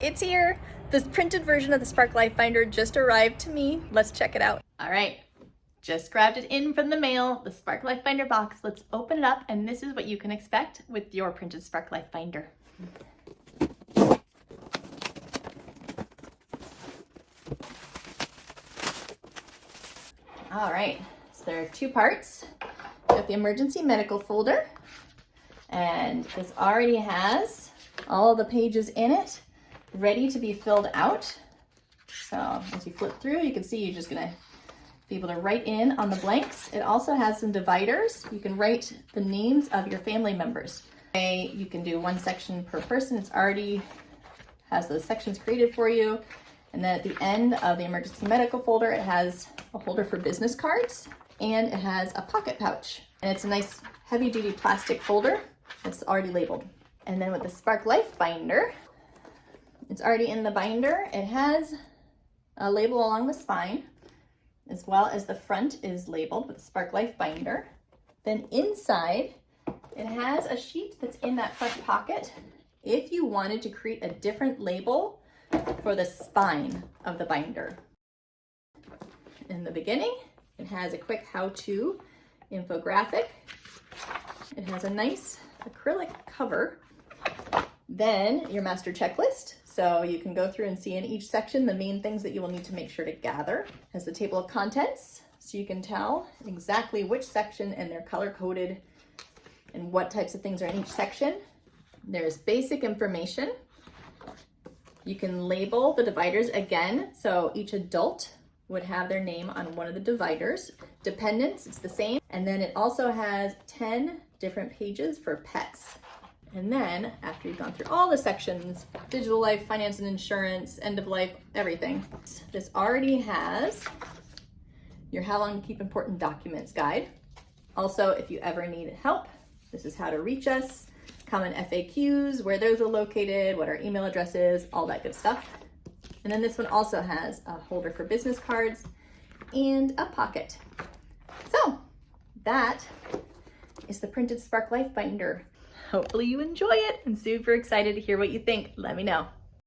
It's here. The printed version of the Spark Life Binder just arrived to me. Let's check it out. All right, just grabbed it in from the mail, the Spark Life Binder box. Let's open it up, and this is what you can expect with your printed Spark Life Binder. All right, so there are two parts. Got the emergency medical folder, and this already has all the pages in it ready to be filled out. So as you flip through, you can see you're just gonna be able to write in on the blanks. It also has some dividers. You can write the names of your family members. You can do one section per person. It's already has those sections created for you. And then at the end of the emergency medical folder, it has a holder for business cards, and it has a pocket pouch. And it's a nice heavy duty plastic folder that's already labeled. And then with the Spark Life Binder, it's already in the binder. It has a label along the spine, as well as the front is labeled with the Spark Life Binder. Then inside, it has a sheet that's in that front pocket. If you wanted to create a different label for the spine of the binder. In the beginning, it has a quick how-to infographic. It has a nice acrylic cover. Then your master checklist. So you can go through and see in each section the main things that you will need to make sure to gather. It has the table of contents, so you can tell exactly which section, and they're color coded and what types of things are in each section. There's basic information. You can label the dividers again, so each adult would have their name on one of the dividers. Dependents, it's the same. And then it also has 10 different pages for pets. And then after you've gone through all the sections, digital life, finance and insurance, end of life, everything, this already has your How Long to Keep Important Documents guide. Also, if you ever need help, this is how to reach us, common FAQs, where those are located, what our email address is, all that good stuff. And then this one also has a holder for business cards and a pocket. So that is the printed Spark Life Binder. Hopefully you enjoy it. I'm super excited to hear what you think. Let me know.